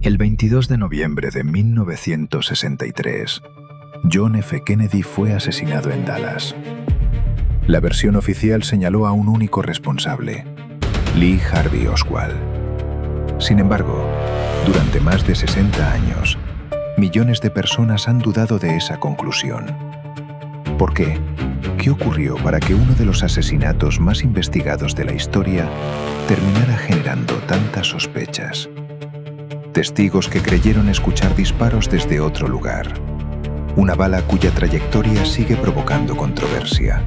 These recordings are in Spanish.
El 22 de noviembre de 1963, John F. Kennedy fue asesinado en Dallas. La versión oficial señaló a un único responsable, Lee Harvey Oswald. Sin embargo, durante más de 60 años, millones de personas han dudado de esa conclusión. ¿Por qué? ¿Qué ocurrió para que uno de los asesinatos más investigados de la historia terminara generando tantas sospechas? Testigos que creyeron escuchar disparos desde otro lugar. Una bala cuya trayectoria sigue provocando controversia.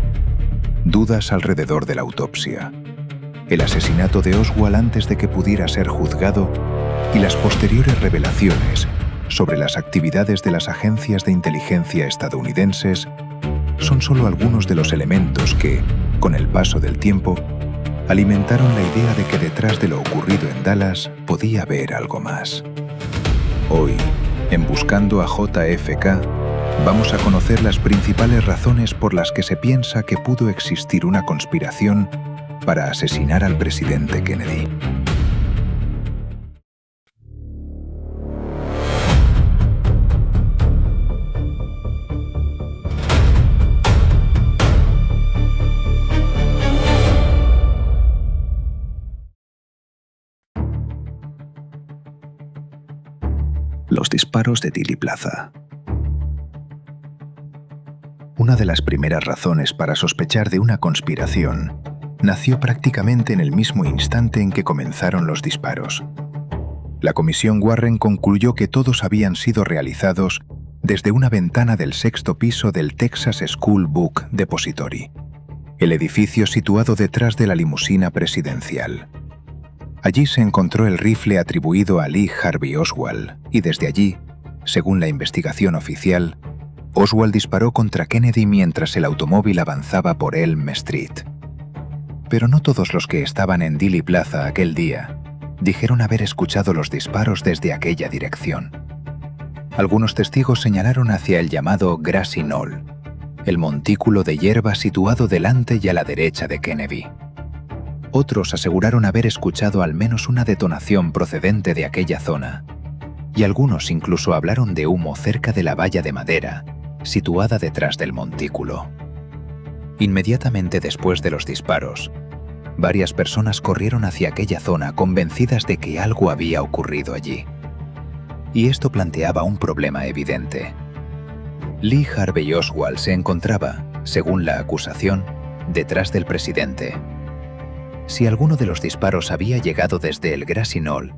Dudas alrededor de la autopsia. El asesinato de Oswald antes de que pudiera ser juzgado y las posteriores revelaciones sobre las actividades de las agencias de inteligencia estadounidenses son solo algunos de los elementos que, con el paso del tiempo, alimentaron la idea de que detrás de lo ocurrido en Dallas podía haber algo más. Hoy, en Buscando a JFK, vamos a conocer las principales razones por las que se piensa que pudo existir una conspiración para asesinar al presidente Kennedy. Los disparos de Dealey Plaza. Una de las primeras razones para sospechar de una conspiración nació prácticamente en el mismo instante en que comenzaron los disparos. La Comisión Warren concluyó que todos habían sido realizados desde una ventana del 6º piso del Texas School Book Depository, el edificio situado detrás de la limusina presidencial. Allí se encontró el rifle atribuido a Lee Harvey Oswald y desde allí, según la investigación oficial, Oswald disparó contra Kennedy mientras el automóvil avanzaba por Elm Street. Pero no todos los que estaban en Dealey Plaza aquel día dijeron haber escuchado los disparos desde aquella dirección. Algunos testigos señalaron hacia el llamado Grassy Knoll, el montículo de hierba situado delante y a la derecha de Kennedy. Otros aseguraron haber escuchado al menos una detonación procedente de aquella zona, y algunos incluso hablaron de humo cerca de la valla de madera, situada detrás del montículo. Inmediatamente después de los disparos, varias personas corrieron hacia aquella zona convencidas de que algo había ocurrido allí. Y esto planteaba un problema evidente. Lee Harvey Oswald se encontraba, según la acusación, detrás del presidente. Si alguno de los disparos había llegado desde el Grassy Knoll,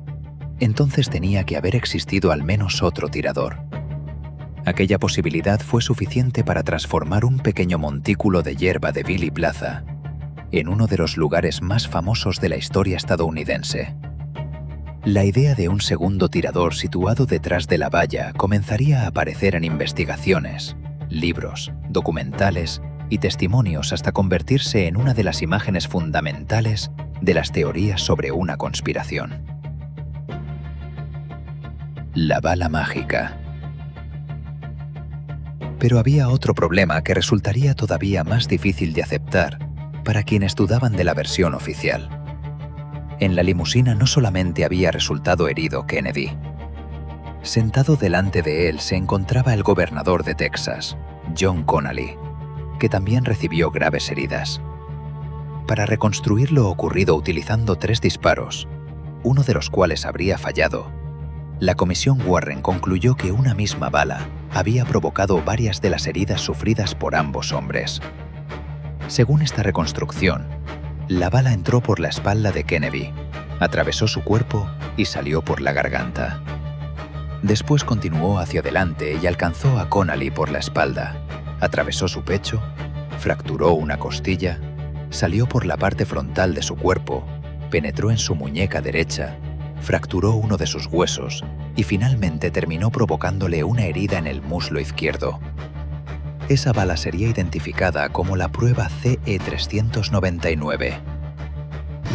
entonces tenía que haber existido al menos otro tirador. Aquella posibilidad fue suficiente para transformar un pequeño montículo de hierba de Dealey Plaza en uno de los lugares más famosos de la historia estadounidense. La idea de un segundo tirador situado detrás de la valla comenzaría a aparecer en investigaciones, libros, documentales y testimonios hasta convertirse en una de las imágenes fundamentales de las teorías sobre una conspiración. La bala mágica. Pero había otro problema que resultaría todavía más difícil de aceptar para quienes dudaban de la versión oficial. En la limusina no solamente había resultado herido Kennedy. Sentado delante de él se encontraba el gobernador de Texas, John Connally, que también recibió graves heridas. Para reconstruir lo ocurrido utilizando 3 disparos, uno de los cuales habría fallado, la Comisión Warren concluyó que una misma bala había provocado varias de las heridas sufridas por ambos hombres. Según esta reconstrucción, la bala entró por la espalda de Kennedy, atravesó su cuerpo y salió por la garganta. Después continuó hacia adelante y alcanzó a Connally por la espalda. Atravesó su pecho, fracturó una costilla, salió por la parte frontal de su cuerpo, penetró en su muñeca derecha, fracturó uno de sus huesos y finalmente terminó provocándole una herida en el muslo izquierdo. Esa bala sería identificada como la prueba CE-399.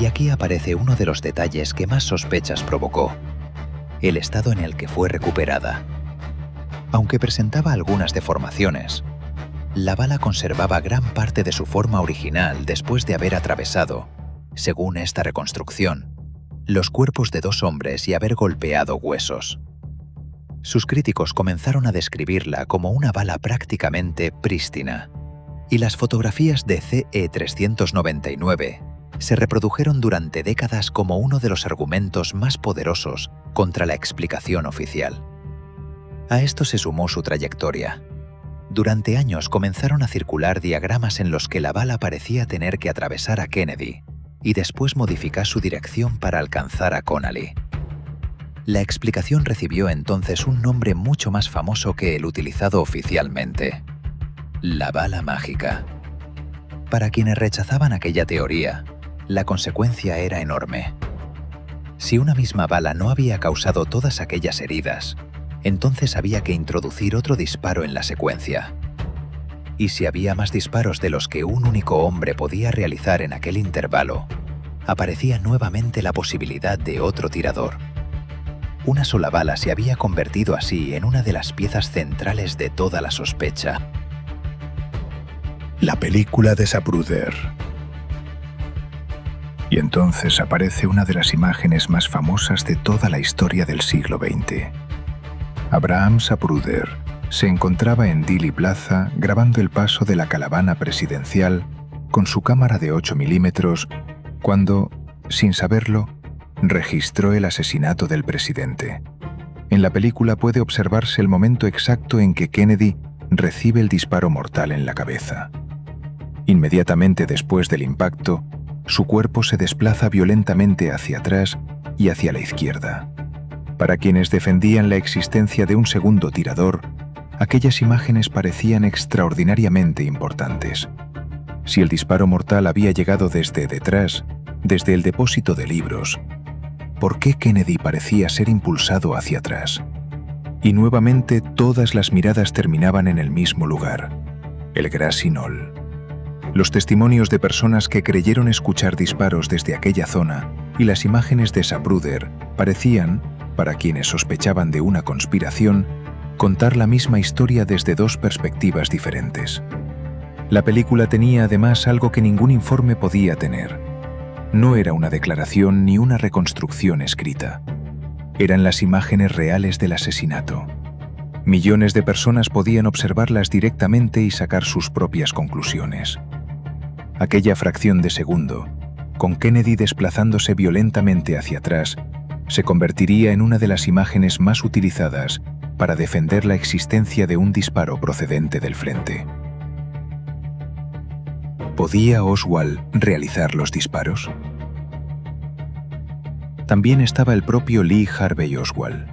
Y aquí aparece uno de los detalles que más sospechas provocó: el estado en el que fue recuperada. Aunque presentaba algunas deformaciones, la bala conservaba gran parte de su forma original después de haber atravesado, según esta reconstrucción, los cuerpos de 2 hombres y haber golpeado huesos. Sus críticos comenzaron a describirla como una bala prácticamente prístina, y las fotografías de CE-399 se reprodujeron durante décadas como uno de los argumentos más poderosos contra la explicación oficial. A esto se sumó su trayectoria. Durante años comenzaron a circular diagramas en los que la bala parecía tener que atravesar a Kennedy y después modificar su dirección para alcanzar a Connally. La explicación recibió entonces un nombre mucho más famoso que el utilizado oficialmente: la bala mágica. Para quienes rechazaban aquella teoría, la consecuencia era enorme. Si una misma bala no había causado todas aquellas heridas, entonces había que introducir otro disparo en la secuencia. Y si había más disparos de los que un único hombre podía realizar en aquel intervalo, aparecía nuevamente la posibilidad de otro tirador. Una sola bala se había convertido así en una de las piezas centrales de toda la sospecha. La película de Zapruder. Y entonces aparece una de las imágenes más famosas de toda la historia del siglo XX. Abraham Zapruder se encontraba en Dealey Plaza grabando el paso de la caravana presidencial con su cámara de 8 milímetros cuando, sin saberlo, registró el asesinato del presidente. En la película puede observarse el momento exacto en que Kennedy recibe el disparo mortal en la cabeza. Inmediatamente después del impacto, su cuerpo se desplaza violentamente hacia atrás y hacia la izquierda. Para quienes defendían la existencia de un segundo tirador, aquellas imágenes parecían extraordinariamente importantes. Si el disparo mortal había llegado desde detrás, desde el depósito de libros, ¿por qué Kennedy parecía ser impulsado hacia atrás? Y nuevamente todas las miradas terminaban en el mismo lugar, el Grassy Knoll. Los testimonios de personas que creyeron escuchar disparos desde aquella zona y las imágenes de Zapruder parecían, para quienes sospechaban de una conspiración, contar la misma historia desde 2 perspectivas diferentes. La película tenía además algo que ningún informe podía tener. No era una declaración ni una reconstrucción escrita. Eran las imágenes reales del asesinato. Millones de personas podían observarlas directamente y sacar sus propias conclusiones. Aquella fracción de segundo, con Kennedy desplazándose violentamente hacia atrás, se convertiría en una de las imágenes más utilizadas para defender la existencia de un disparo procedente del frente. ¿Podía Oswald realizar los disparos? También estaba el propio Lee Harvey Oswald.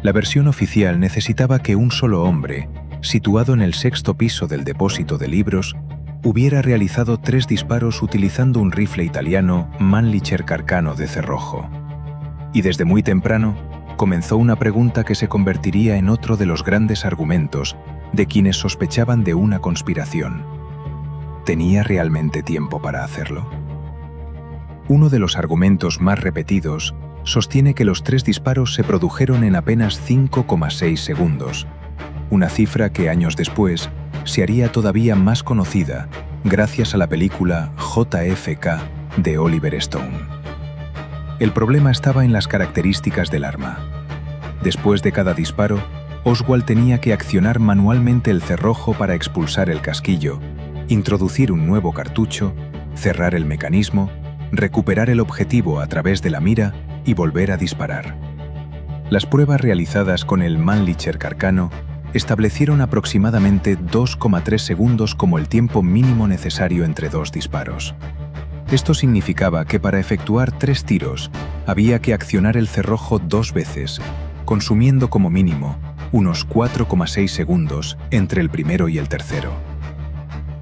La versión oficial necesitaba que un solo hombre, situado en el 6º piso del depósito de libros, hubiera realizado 3 disparos utilizando un rifle italiano Mannlicher Carcano de cerrojo. Y desde muy temprano comenzó una pregunta que se convertiría en otro de los grandes argumentos de quienes sospechaban de una conspiración. ¿Tenía realmente tiempo para hacerlo? Uno de los argumentos más repetidos sostiene que los 3 disparos se produjeron en apenas 5,6 segundos, una cifra que años después se haría todavía más conocida gracias a la película JFK de Oliver Stone. El problema estaba en las características del arma. Después de cada disparo, Oswald tenía que accionar manualmente el cerrojo para expulsar el casquillo, introducir un nuevo cartucho, cerrar el mecanismo, recuperar el objetivo a través de la mira y volver a disparar. Las pruebas realizadas con el Mannlicher Carcano establecieron aproximadamente 2,3 segundos como el tiempo mínimo necesario entre 2 disparos. Esto significaba que para efectuar 3 tiros había que accionar el cerrojo 2 veces, consumiendo como mínimo unos 4,6 segundos entre el primero y el tercero.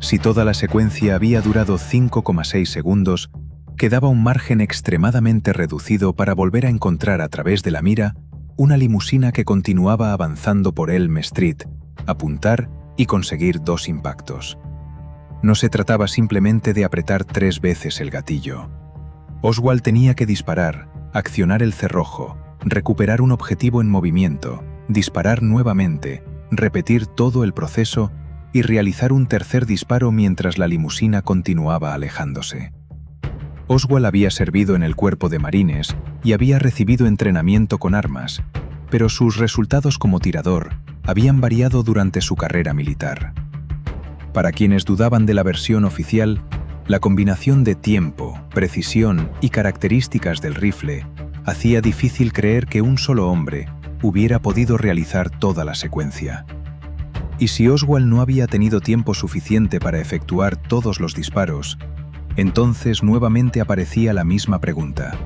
Si toda la secuencia había durado 5,6 segundos, quedaba un margen extremadamente reducido para volver a encontrar a través de la mira una limusina que continuaba avanzando por Elm Street, apuntar y conseguir 2 impactos. No se trataba simplemente de apretar 3 veces el gatillo. Oswald tenía que disparar, accionar el cerrojo, recuperar un objetivo en movimiento, disparar nuevamente, repetir todo el proceso y realizar un tercer disparo mientras la limusina continuaba alejándose. Oswald había servido en el cuerpo de marines y había recibido entrenamiento con armas, pero sus resultados como tirador habían variado durante su carrera militar. Para quienes dudaban de la versión oficial, la combinación de tiempo, precisión y características del rifle hacía difícil creer que un solo hombre hubiera podido realizar toda la secuencia. Y si Oswald no había tenido tiempo suficiente para efectuar todos los disparos, entonces nuevamente aparecía la misma pregunta.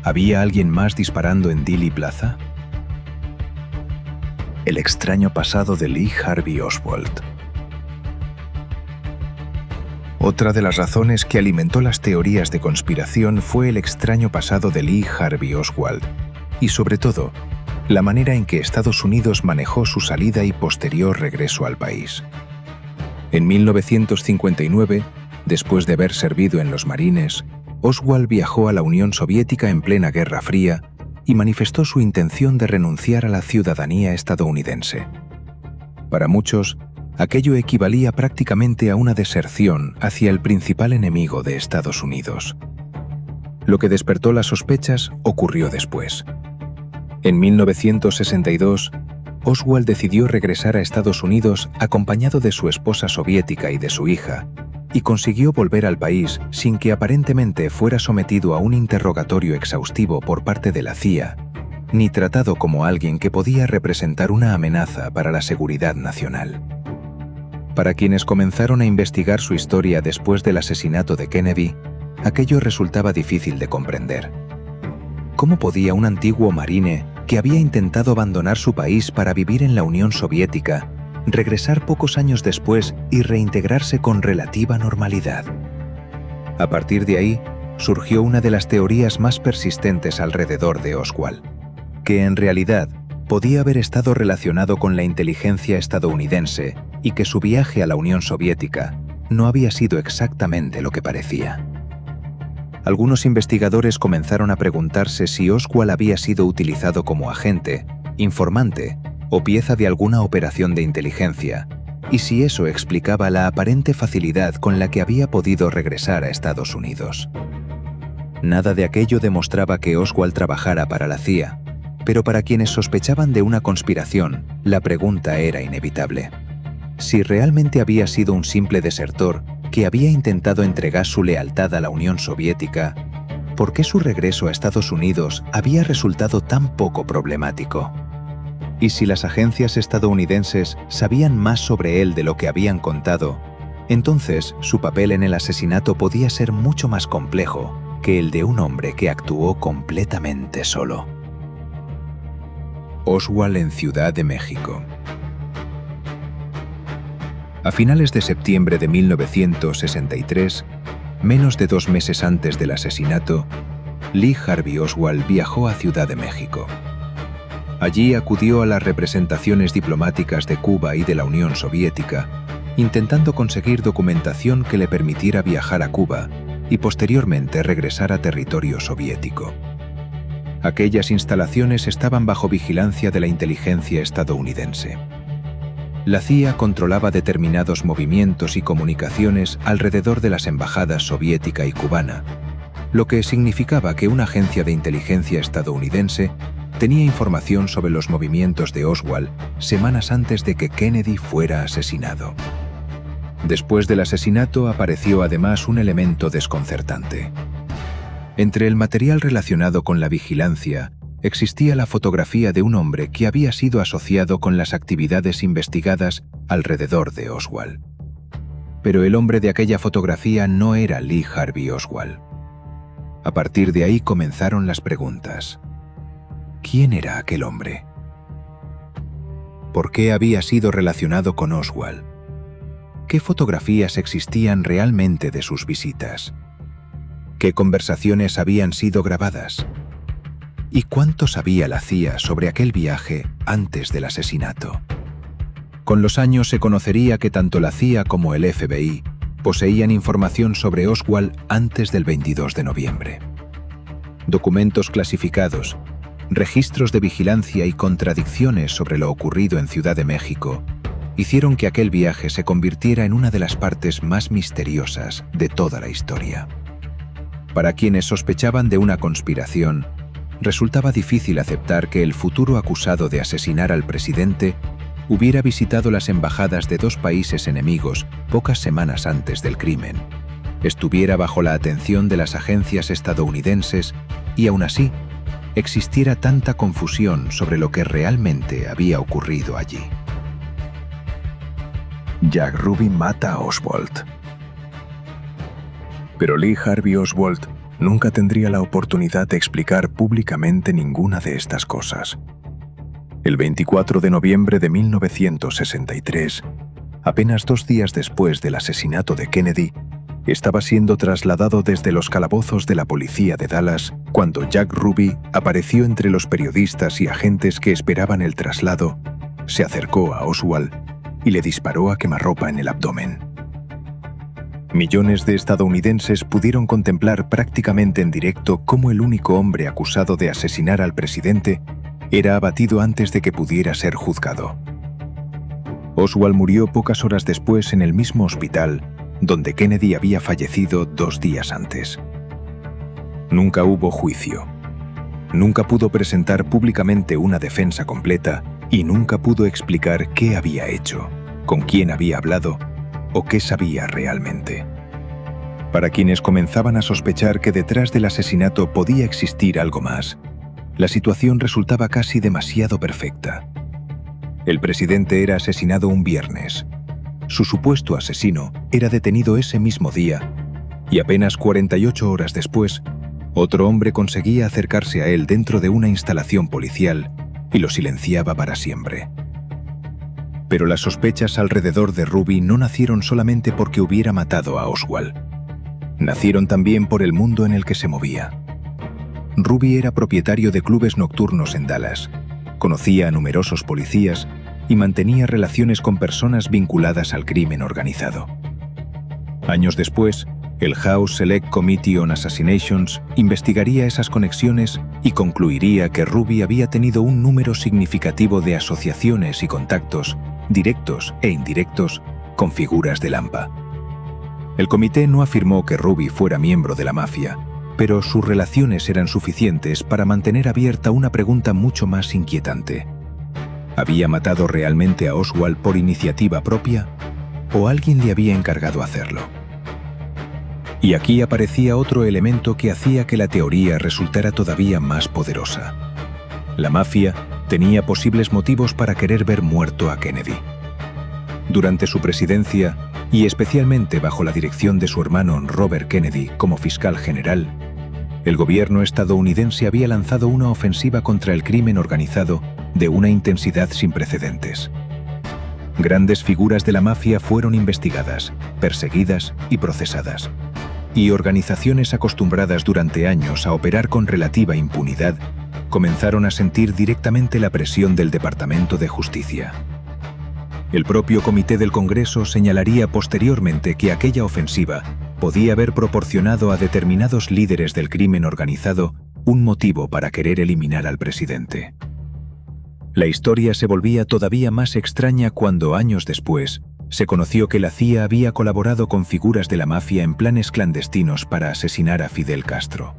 ¿Había alguien más disparando en Dealey Plaza? El extraño pasado de Lee Harvey Oswald. Otra de las razones que alimentó las teorías de conspiración fue el extraño pasado de Lee Harvey Oswald y, sobre todo, la manera en que Estados Unidos manejó su salida y posterior regreso al país. En 1959, después de haber servido en los Marines, Oswald viajó a la Unión Soviética en plena Guerra Fría y manifestó su intención de renunciar a la ciudadanía estadounidense. Para muchos, aquello equivalía prácticamente a una deserción hacia el principal enemigo de Estados Unidos. Lo que despertó las sospechas ocurrió después. En 1962, Oswald decidió regresar a Estados Unidos acompañado de su esposa soviética y de su hija, y consiguió volver al país sin que aparentemente fuera sometido a un interrogatorio exhaustivo por parte de la CIA, ni tratado como alguien que podía representar una amenaza para la seguridad nacional. Para quienes comenzaron a investigar su historia después del asesinato de Kennedy, aquello resultaba difícil de comprender. ¿Cómo podía un antiguo marine que había intentado abandonar su país para vivir en la Unión Soviética regresar pocos años después y reintegrarse con relativa normalidad? A partir de ahí, surgió una de las teorías más persistentes alrededor de Oswald, que en realidad podía haber estado relacionado con la inteligencia estadounidense y que su viaje a la Unión Soviética no había sido exactamente lo que parecía. Algunos investigadores comenzaron a preguntarse si Oswald había sido utilizado como agente, informante o pieza de alguna operación de inteligencia, y si eso explicaba la aparente facilidad con la que había podido regresar a Estados Unidos. Nada de aquello demostraba que Oswald trabajara para la CIA, pero para quienes sospechaban de una conspiración, la pregunta era inevitable. Si realmente había sido un simple desertor que había intentado entregar su lealtad a la Unión Soviética, ¿por qué su regreso a Estados Unidos había resultado tan poco problemático? Y si las agencias estadounidenses sabían más sobre él de lo que habían contado, entonces su papel en el asesinato podía ser mucho más complejo que el de un hombre que actuó completamente solo. Oswald en Ciudad de México. A finales de septiembre de 1963, menos de 2 meses antes del asesinato, Lee Harvey Oswald viajó a Ciudad de México. Allí acudió a las representaciones diplomáticas de Cuba y de la Unión Soviética, intentando conseguir documentación que le permitiera viajar a Cuba y posteriormente regresar a territorio soviético. Aquellas instalaciones estaban bajo vigilancia de la inteligencia estadounidense. La CIA controlaba determinados movimientos y comunicaciones alrededor de las embajadas soviética y cubana, lo que significaba que una agencia de inteligencia estadounidense tenía información sobre los movimientos de Oswald semanas antes de que Kennedy fuera asesinado. Después del asesinato apareció además un elemento desconcertante. Entre el material relacionado con la vigilancia, existía la fotografía de un hombre que había sido asociado con las actividades investigadas alrededor de Oswald. Pero el hombre de aquella fotografía no era Lee Harvey Oswald. A partir de ahí comenzaron las preguntas. ¿Quién era aquel hombre? ¿Por qué había sido relacionado con Oswald? ¿Qué fotografías existían realmente de sus visitas? ¿Qué conversaciones habían sido grabadas? ¿Y cuánto sabía la CIA sobre aquel viaje antes del asesinato? Con los años se conocería que tanto la CIA como el FBI poseían información sobre Oswald antes del 22 de noviembre. Documentos clasificados, registros de vigilancia y contradicciones sobre lo ocurrido en Ciudad de México hicieron que aquel viaje se convirtiera en una de las partes más misteriosas de toda la historia. Para quienes sospechaban de una conspiración, resultaba difícil aceptar que el futuro acusado de asesinar al presidente hubiera visitado las embajadas de dos países enemigos pocas semanas antes del crimen, estuviera bajo la atención de las agencias estadounidenses y aún así existiera tanta confusión sobre lo que realmente había ocurrido allí. Jack Ruby mata a Oswald. Pero Lee Harvey Oswald nunca tendría la oportunidad de explicar públicamente ninguna de estas cosas. El 24 de noviembre de 1963, apenas 2 días después del asesinato de Kennedy, estaba siendo trasladado desde los calabozos de la policía de Dallas cuando Jack Ruby apareció entre los periodistas y agentes que esperaban el traslado, se acercó a Oswald y le disparó a quemarropa en el abdomen. Millones de estadounidenses pudieron contemplar prácticamente en directo cómo el único hombre acusado de asesinar al presidente era abatido antes de que pudiera ser juzgado. Oswald murió pocas horas después en el mismo hospital donde Kennedy había fallecido 2 días antes. Nunca hubo juicio. Nunca pudo presentar públicamente una defensa completa y nunca pudo explicar qué había hecho, con quién había hablado o qué sabía realmente. Para quienes comenzaban a sospechar que detrás del asesinato podía existir algo más, la situación resultaba casi demasiado perfecta. El presidente era asesinado un viernes. Su supuesto asesino era detenido ese mismo día y apenas 48 horas después, otro hombre conseguía acercarse a él dentro de una instalación policial y lo silenciaba para siempre. Pero las sospechas alrededor de Ruby no nacieron solamente porque hubiera matado a Oswald. Nacieron también por el mundo en el que se movía. Ruby era propietario de clubes nocturnos en Dallas, conocía a numerosos policías y mantenía relaciones con personas vinculadas al crimen organizado. Años después, el House Select Committee on Assassinations investigaría esas conexiones y concluiría que Ruby había tenido un número significativo de asociaciones y contactos, directos e indirectos, con figuras del AMPA. El comité no afirmó que Ruby fuera miembro de la mafia, pero sus relaciones eran suficientes para mantener abierta una pregunta mucho más inquietante. ¿Había matado realmente a Oswald por iniciativa propia o alguien le había encargado hacerlo? Y aquí aparecía otro elemento que hacía que la teoría resultara todavía más poderosa. La mafia tenía posibles motivos para querer ver muerto a Kennedy. Durante su presidencia, y especialmente bajo la dirección de su hermano Robert Kennedy como fiscal general, el gobierno estadounidense había lanzado una ofensiva contra el crimen organizado de una intensidad sin precedentes. Grandes figuras de la mafia fueron investigadas, perseguidas y procesadas, y organizaciones acostumbradas durante años a operar con relativa impunidad comenzaron a sentir directamente la presión del Departamento de Justicia. El propio Comité del Congreso señalaría posteriormente que aquella ofensiva podía haber proporcionado a determinados líderes del crimen organizado un motivo para querer eliminar al presidente. La historia se volvía todavía más extraña cuando, años después, se conoció que la CIA había colaborado con figuras de la mafia en planes clandestinos para asesinar a Fidel Castro.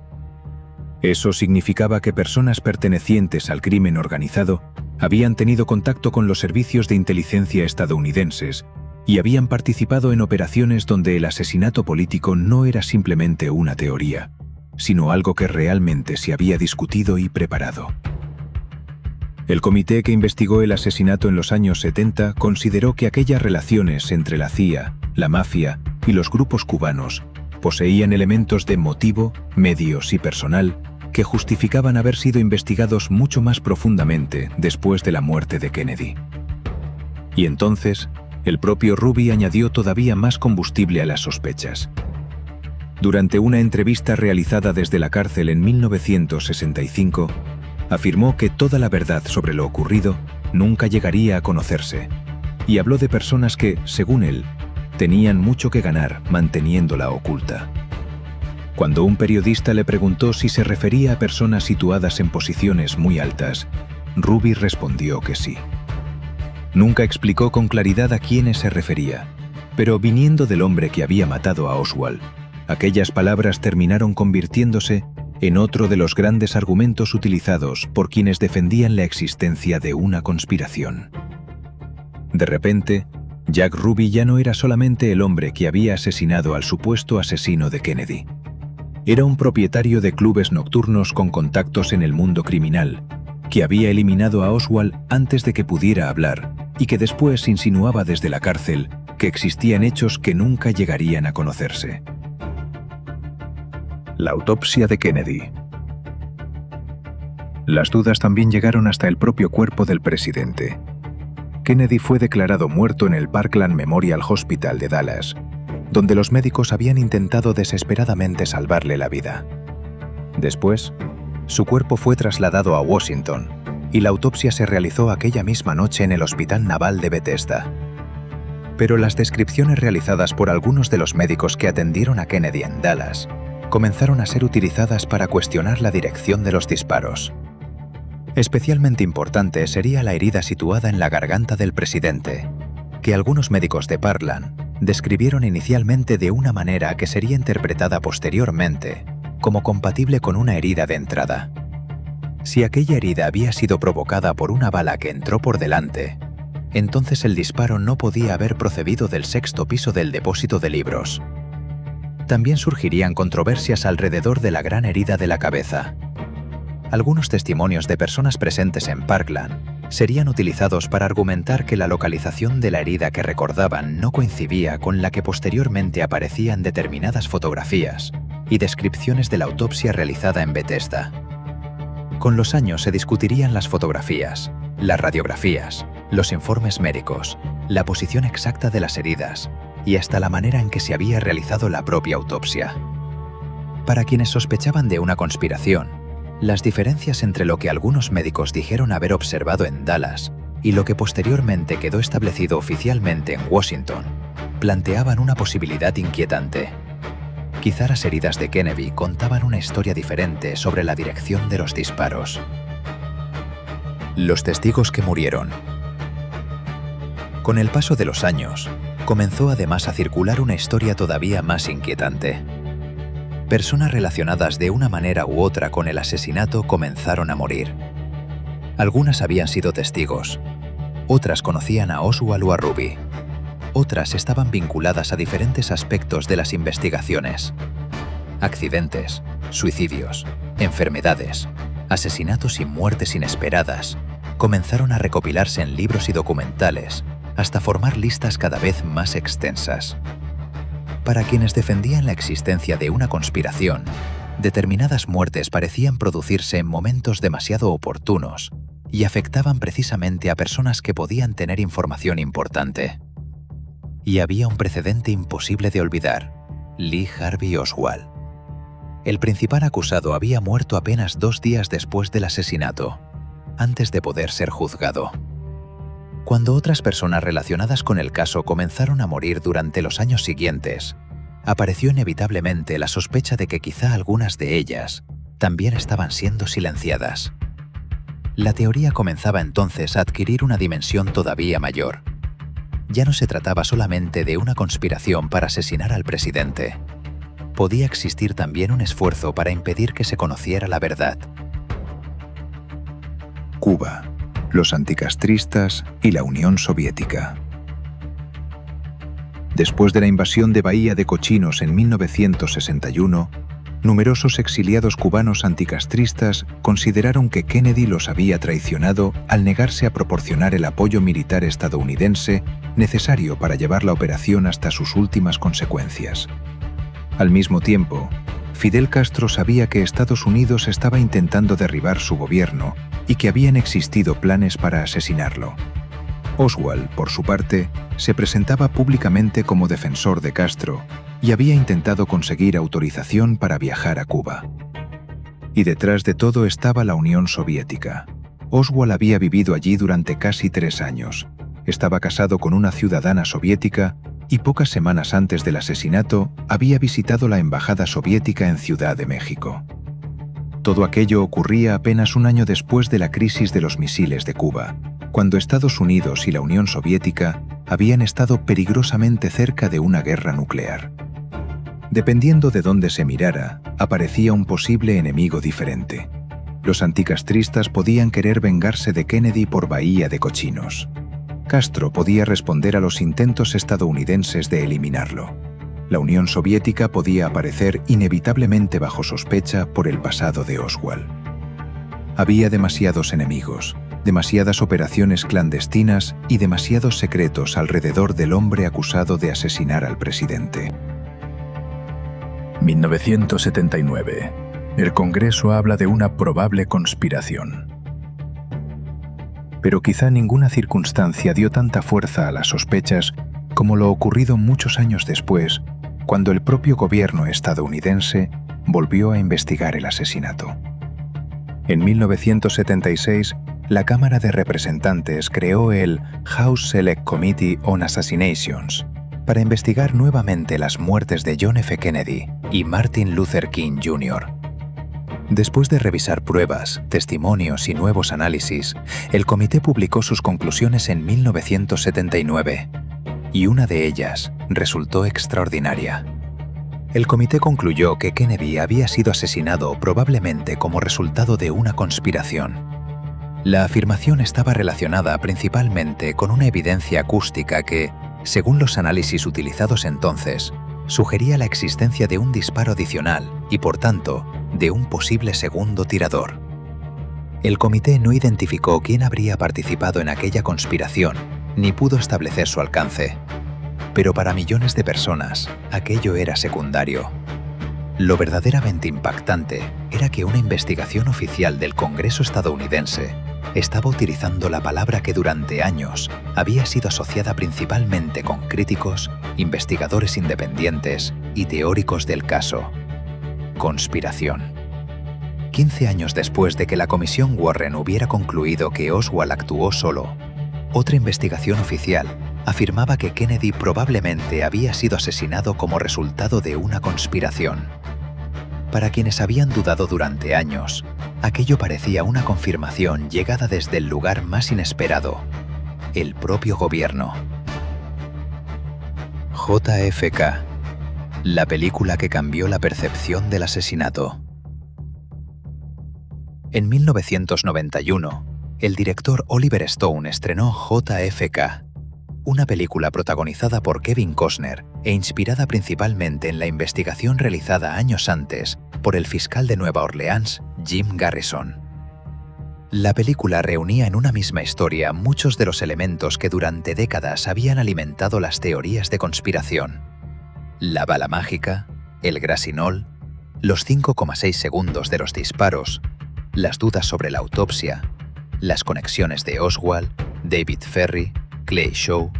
Eso significaba que personas pertenecientes al crimen organizado habían tenido contacto con los servicios de inteligencia estadounidenses y habían participado en operaciones donde el asesinato político no era simplemente una teoría, sino algo que realmente se había discutido y preparado. El comité que investigó el asesinato en los años 70 consideró que aquellas relaciones entre la CIA, la mafia y los grupos cubanos poseían elementos de motivo, medios y personal que justificaban haber sido investigados mucho más profundamente después de la muerte de Kennedy. Y entonces, el propio Ruby añadió todavía más combustible a las sospechas. Durante una entrevista realizada desde la cárcel en 1965, afirmó que toda la verdad sobre lo ocurrido nunca llegaría a conocerse, y habló de personas que, según él, tenían mucho que ganar manteniéndola oculta. Cuando un periodista le preguntó si se refería a personas situadas en posiciones muy altas, Ruby respondió que sí. Nunca explicó con claridad a quiénes se refería, pero viniendo del hombre que había matado a Oswald, Aquellas palabras terminaron convirtiéndose en otro de los grandes argumentos utilizados por quienes defendían la existencia de una conspiración. De repente, Jack Ruby ya no era solamente el hombre que había asesinado al supuesto asesino de Kennedy. Era un propietario de clubes nocturnos con contactos en el mundo criminal, que había eliminado a Oswald antes de que pudiera hablar y que después insinuaba desde la cárcel que existían hechos que nunca llegarían a conocerse. La autopsia de Kennedy. Las dudas también llegaron hasta el propio cuerpo del presidente. Kennedy fue declarado muerto en el Parkland Memorial Hospital de Dallas, donde los médicos habían intentado desesperadamente salvarle la vida. Después, su cuerpo fue trasladado a Washington y la autopsia se realizó aquella misma noche en el Hospital Naval de Bethesda. Pero las descripciones realizadas por algunos de los médicos que atendieron a Kennedy en Dallas comenzaron a ser utilizadas para cuestionar la dirección de los disparos. Especialmente importante sería la herida situada en la garganta del presidente, que algunos médicos de Parkland describieron inicialmente de una manera que sería interpretada posteriormente como compatible con una herida de entrada. Si aquella herida había sido provocada por una bala que entró por delante, entonces el disparo no podía haber procedido del sexto piso del depósito de libros. También surgirían controversias alrededor de la gran herida de la cabeza. Algunos testimonios de personas presentes en Parkland serían utilizados para argumentar que la localización de la herida que recordaban no coincidía con la que posteriormente aparecía en determinadas fotografías y descripciones de la autopsia realizada en Bethesda. Con los años se discutirían las fotografías, las radiografías, los informes médicos, la posición exacta de las heridas y hasta la manera en que se había realizado la propia autopsia. Para quienes sospechaban de una conspiración, las diferencias entre lo que algunos médicos dijeron haber observado en Dallas y lo que posteriormente quedó establecido oficialmente en Washington planteaban una posibilidad inquietante. Quizá las heridas de Kennedy contaban una historia diferente sobre la dirección de los disparos. Los testigos que murieron. Con el paso de los años, comenzó además a circular una historia todavía más inquietante. Personas relacionadas de una manera u otra con el asesinato comenzaron a morir. Algunas habían sido testigos, otras conocían a Oswald o a Ruby, otras estaban vinculadas a diferentes aspectos de las investigaciones. Accidentes, suicidios, enfermedades, asesinatos y muertes inesperadas comenzaron a recopilarse en libros y documentales hasta formar listas cada vez más extensas. Para quienes defendían la existencia de una conspiración, determinadas muertes parecían producirse en momentos demasiado oportunos y afectaban precisamente a personas que podían tener información importante. Y había un precedente imposible de olvidar: Lee Harvey Oswald. El principal acusado había muerto apenas 2 días después del asesinato, antes de poder ser juzgado. Cuando otras personas relacionadas con el caso comenzaron a morir durante los años siguientes, apareció inevitablemente la sospecha de que quizá algunas de ellas también estaban siendo silenciadas. La teoría comenzaba entonces a adquirir una dimensión todavía mayor. Ya no se trataba solamente de una conspiración para asesinar al presidente. Podía existir también un esfuerzo para impedir que se conociera la verdad. Cuba, los anticastristas y la Unión Soviética. Después de la invasión de Bahía de Cochinos en 1961, numerosos exiliados cubanos anticastristas consideraron que Kennedy los había traicionado al negarse a proporcionar el apoyo militar estadounidense necesario para llevar la operación hasta sus últimas consecuencias. Al mismo tiempo, Fidel Castro sabía que Estados Unidos estaba intentando derribar su gobierno y que habían existido planes para asesinarlo. Oswald, por su parte, se presentaba públicamente como defensor de Castro y había intentado conseguir autorización para viajar a Cuba. Y detrás de todo estaba la Unión Soviética. Oswald había vivido allí durante casi 3 años. Estaba casado con una ciudadana soviética y pocas semanas antes del asesinato había visitado la embajada soviética en Ciudad de México. Todo aquello ocurría apenas un año después de la crisis de los misiles de Cuba, cuando Estados Unidos y la Unión Soviética habían estado peligrosamente cerca de una guerra nuclear. Dependiendo de dónde se mirara, aparecía un posible enemigo diferente. Los anticastristas podían querer vengarse de Kennedy por Bahía de Cochinos. Castro podía responder a los intentos estadounidenses de eliminarlo. La Unión Soviética podía aparecer inevitablemente bajo sospecha por el pasado de Oswald. Había demasiados enemigos, demasiadas operaciones clandestinas y demasiados secretos alrededor del hombre acusado de asesinar al presidente. 1979. El Congreso habla de una probable conspiración. Pero quizá ninguna circunstancia dio tanta fuerza a las sospechas como lo ocurrido muchos años después, cuando el propio gobierno estadounidense volvió a investigar el asesinato. En 1976, la Cámara de Representantes creó el House Select Committee on Assassinations para investigar nuevamente las muertes de John F. Kennedy y Martin Luther King Jr. Después de revisar pruebas, testimonios y nuevos análisis, el comité publicó sus conclusiones en 1979, y una de ellas resultó extraordinaria. El comité concluyó que Kennedy había sido asesinado probablemente como resultado de una conspiración. La afirmación estaba relacionada principalmente con una evidencia acústica que, según los análisis utilizados entonces, sugería la existencia de un disparo adicional y, por tanto, de un posible segundo tirador. El comité no identificó quién habría participado en aquella conspiración, ni pudo establecer su alcance. Pero para millones de personas, aquello era secundario. Lo verdaderamente impactante era que una investigación oficial del Congreso estadounidense estaba utilizando la palabra que durante años había sido asociada principalmente con críticos, investigadores independientes y teóricos del caso: conspiración. 15 años después de que la Comisión Warren hubiera concluido que Oswald actuó solo, otra investigación oficial afirmaba que Kennedy probablemente había sido asesinado como resultado de una conspiración. Para quienes habían dudado durante años, aquello parecía una confirmación llegada desde el lugar más inesperado: el propio gobierno. JFK, la película que cambió la percepción del asesinato. En 1991, el director Oliver Stone estrenó JFK, una película protagonizada por Kevin Costner e inspirada principalmente en la investigación realizada años antes por el fiscal de Nueva Orleans, Jim Garrison. La película reunía en una misma historia muchos de los elementos que durante décadas habían alimentado las teorías de conspiración: la bala mágica, el grasinol, los 5,6 segundos de los disparos, las dudas sobre la autopsia, las conexiones de Oswald, David Ferrie, Clay Shaw,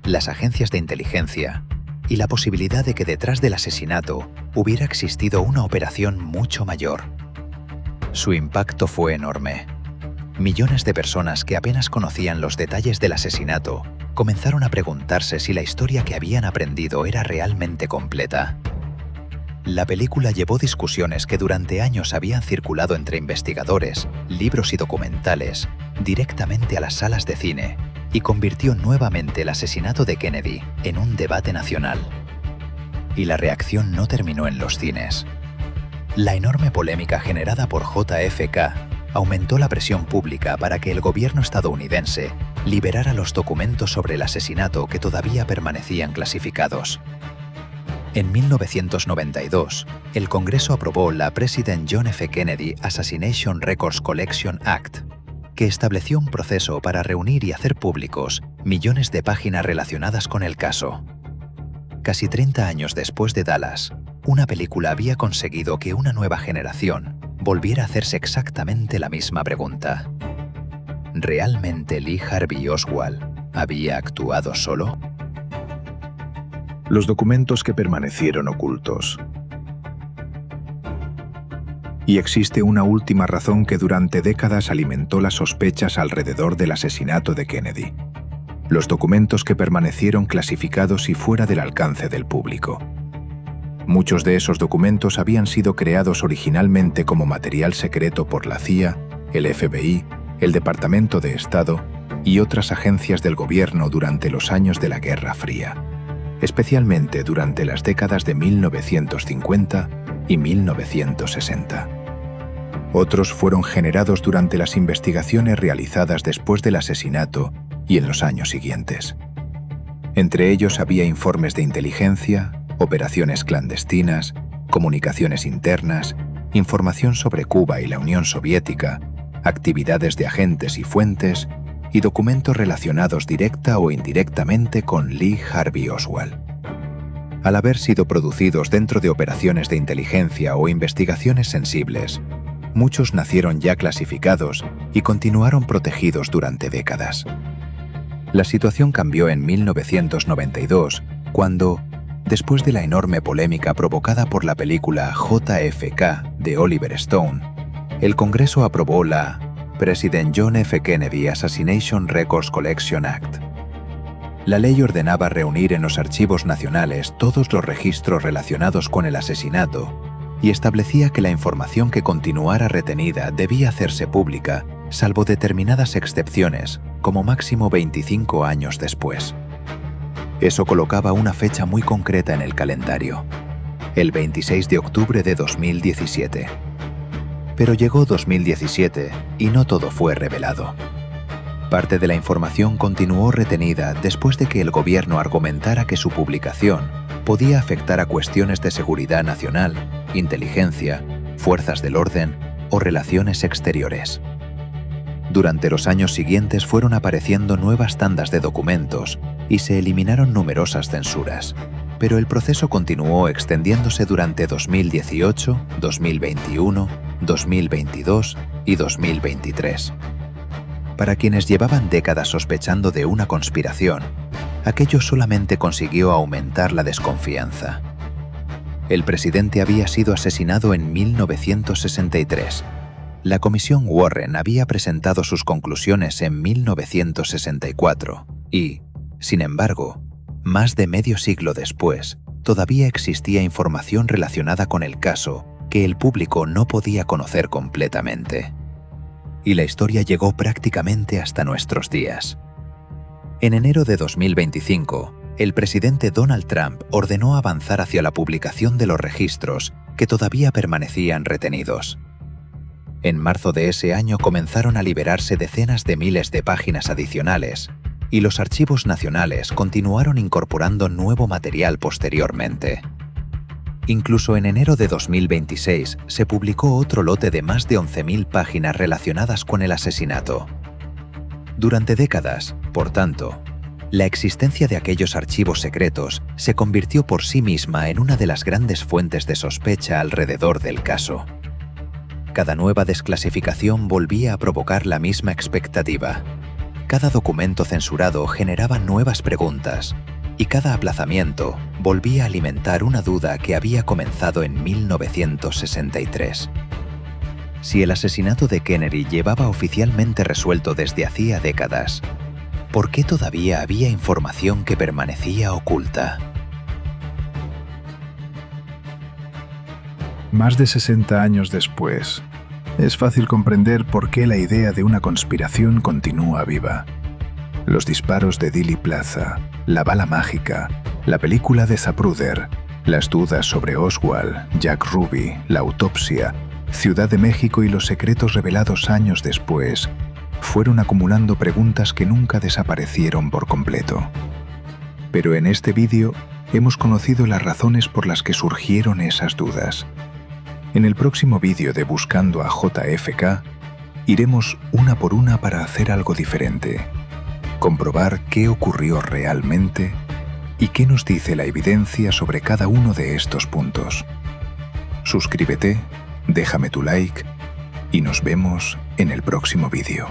las agencias de inteligencia y la posibilidad de que detrás del asesinato hubiera existido una operación mucho mayor. Su impacto fue enorme. Millones de personas que apenas conocían los detalles del asesinato comenzaron a preguntarse si la historia que habían aprendido era realmente completa. La película llevó discusiones que durante años habían circulado entre investigadores, libros y documentales directamente a las salas de cine, y convirtió nuevamente el asesinato de Kennedy en un debate nacional. Y la reacción no terminó en los cines. La enorme polémica generada por JFK aumentó la presión pública para que el gobierno estadounidense liberara los documentos sobre el asesinato que todavía permanecían clasificados. En 1992, el Congreso aprobó la President John F. Kennedy Assassination Records Collection Act, que estableció un proceso para reunir y hacer públicos millones de páginas relacionadas con el caso. Casi 30 años después de Dallas, una película había conseguido que una nueva generación volviera a hacerse exactamente la misma pregunta: ¿realmente Lee Harvey Oswald había actuado solo? Los documentos que permanecieron ocultos. Y existe una última razón que durante décadas alimentó las sospechas alrededor del asesinato de Kennedy: los documentos que permanecieron clasificados y fuera del alcance del público. Muchos de esos documentos habían sido creados originalmente como material secreto por la CIA, el FBI, el Departamento de Estado y otras agencias del gobierno durante los años de la Guerra Fría. especialmente durante las décadas de 1950 y 1960. Otros fueron generados durante las investigaciones realizadas después del asesinato y en los años siguientes. Entre ellos había informes de inteligencia, operaciones clandestinas, comunicaciones internas, información sobre Cuba y la Unión Soviética, actividades de agentes y fuentes, y documentos relacionados directa o indirectamente con Lee Harvey Oswald. Al haber sido producidos dentro de operaciones de inteligencia o investigaciones sensibles, muchos nacieron ya clasificados y continuaron protegidos durante décadas. La situación cambió en 1992, cuando, después de la enorme polémica provocada por la película JFK de Oliver Stone, el Congreso aprobó la President John F. Kennedy Assassination Records Collection Act. La ley ordenaba reunir en los archivos nacionales todos los registros relacionados con el asesinato y establecía que la información que continuara retenida debía hacerse pública, salvo determinadas excepciones, como máximo 25 años después. Eso colocaba una fecha muy concreta en el calendario, el 26 de octubre de 2017. Pero llegó 2017 y no todo fue revelado. Parte de la información continuó retenida después de que el gobierno argumentara que su publicación podía afectar a cuestiones de seguridad nacional, inteligencia, fuerzas del orden o relaciones exteriores. Durante los años siguientes fueron apareciendo nuevas tandas de documentos y se eliminaron numerosas censuras, pero el proceso continuó extendiéndose durante 2018, 2021, 2022 y 2023. Para quienes llevaban décadas sospechando de una conspiración, aquello solamente consiguió aumentar la desconfianza. El presidente había sido asesinado en 1963. La Comisión Warren había presentado sus conclusiones en 1964 y, sin embargo, más de medio siglo después, todavía existía información relacionada con el caso que el público no podía conocer completamente. Y la historia llegó prácticamente hasta nuestros días. En enero de 2025, el presidente Donald Trump ordenó avanzar hacia la publicación de los registros que todavía permanecían retenidos. En marzo de ese año comenzaron a liberarse decenas de miles de páginas adicionales, y los archivos nacionales continuaron incorporando nuevo material posteriormente. Incluso en enero de 2026 se publicó otro lote de más de 11.000 páginas relacionadas con el asesinato. Durante décadas, por tanto, la existencia de aquellos archivos secretos se convirtió por sí misma en una de las grandes fuentes de sospecha alrededor del caso. Cada nueva desclasificación volvía a provocar la misma expectativa. Cada documento censurado generaba nuevas preguntas, y cada aplazamiento volvía a alimentar una duda que había comenzado en 1963. Si el asesinato de Kennedy llevaba oficialmente resuelto desde hacía décadas, ¿por qué todavía había información que permanecía oculta? Más de 60 años después, es fácil comprender por qué la idea de una conspiración continúa viva. Los disparos de Dealey Plaza, la bala mágica, la película de Zapruder, las dudas sobre Oswald, Jack Ruby, la autopsia, Ciudad de México y los secretos revelados años después, fueron acumulando preguntas que nunca desaparecieron por completo. Pero en este vídeo hemos conocido las razones por las que surgieron esas dudas. En el próximo vídeo de Buscando a JFK, iremos una por una para hacer algo diferente, comprobar qué ocurrió realmente y qué nos dice la evidencia sobre cada uno de estos puntos. Suscríbete, déjame tu like y nos vemos en el próximo vídeo.